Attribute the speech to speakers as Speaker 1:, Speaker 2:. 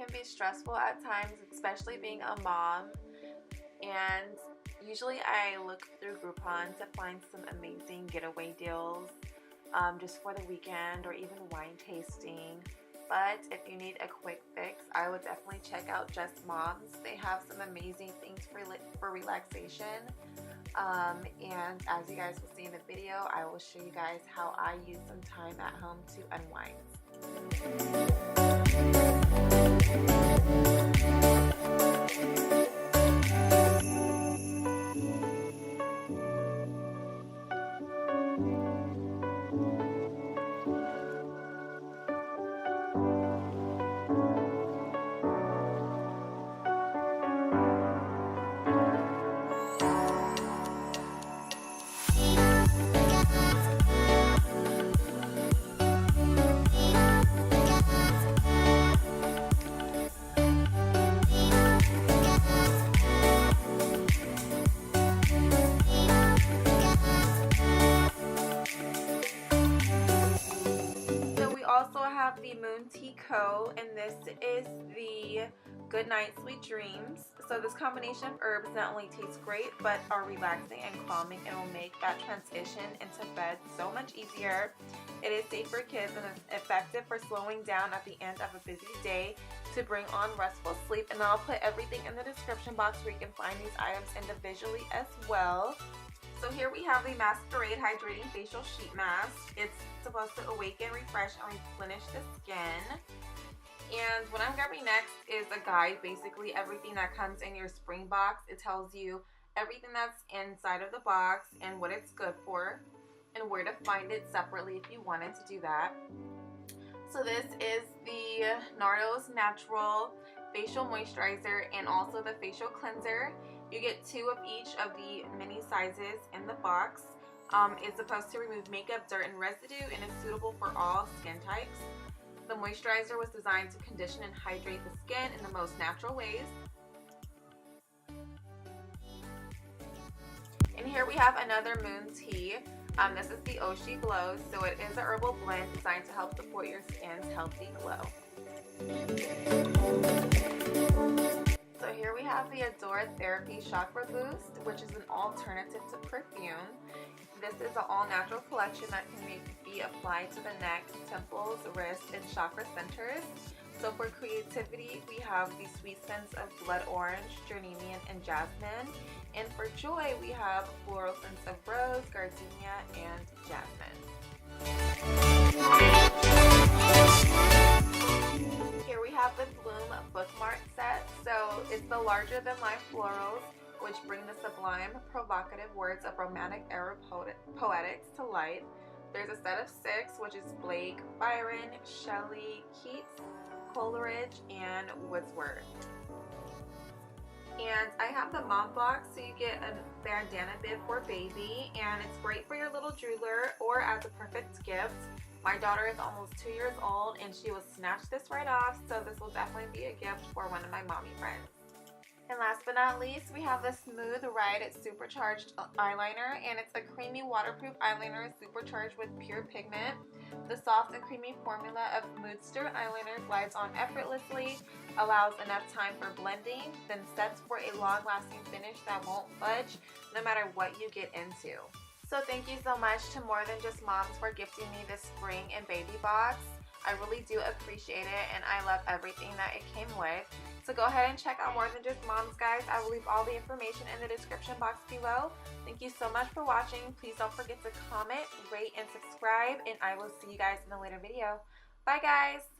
Speaker 1: can be stressful at times, especially being a mom, and usually I look through Groupon to find some amazing getaway deals just for the weekend or even wine tasting. But if you need a quick fix, I would definitely check out Just Moms. They have some amazing things for relaxation. And as you guys will see in the video, I will show you guys how I use some time at home to unwind. Also have the Moon Tea Co, and this is the Good Night Sweet Dreams. So this combination of herbs not only tastes great but are relaxing and calming and will make that transition into bed so much easier. It is safe for kids and is effective for slowing down at the end of a busy day to bring on restful sleep. And I'll put everything in the description box where you can find these items individually as well. So here we have the Masquerade Hydrating Facial Sheet Mask. It's supposed to awaken, refresh, and replenish the skin. And what I'm grabbing next is a guide, basically everything that comes in your spring box. It tells you everything that's inside of the box and what it's good for and where to find it separately if you wanted to do that. So this is the Nardos Natural Facial Moisturizer and also the Facial Cleanser. You get 2 of each of the mini sizes in the box. It's supposed to remove makeup, dirt, and residue and is suitable for all skin types. The moisturizer was designed to condition and hydrate the skin in the most natural ways. And here we have another Moon Tea. This is the Oshi Glow, so it is a herbal blend designed to help support your skin's healthy glow. So here we have the Adore Therapy Chakra Boost, which is an alternative to perfume. This is an all-natural collection that can be applied to the neck, temples, wrists, and chakra centers. So for creativity, we have the sweet scents of blood orange, geranium, and jasmine. And for joy, we have floral scents of rose, gardenia, and jasmine. Here we have the Bloom Bookmark Set. So it's the larger than life florals, which bring the sublime, provocative words of romantic era poetics to life. There's a set of 6, which is Blake, Byron, Shelley, Keats, Coleridge, and Wordsworth. And I have the mom box, so you get a bandana bib for baby, and it's great for your little drooler or as a perfect gift. My daughter is almost 2 years old and she will snatch this right off, so this will definitely be a gift for one of my mommy friends. And last but not least, we have the Smooth Ride Supercharged Eyeliner, and it's a creamy waterproof eyeliner supercharged with pure pigment. The soft and creamy formula of Moodster eyeliner glides on effortlessly, allows enough time for blending, then sets for a long-lasting finish that won't budge no matter what you get into. So thank you so much to More Than Just Moms for gifting me this spring and baby box. I really do appreciate it, and I love everything that it came with. So go ahead and check out More Than Just Moms, guys. I will leave all the information in the description box below. Thank you so much for watching. Please don't forget to comment, rate, and subscribe, and I will see you guys in a later video. Bye, guys!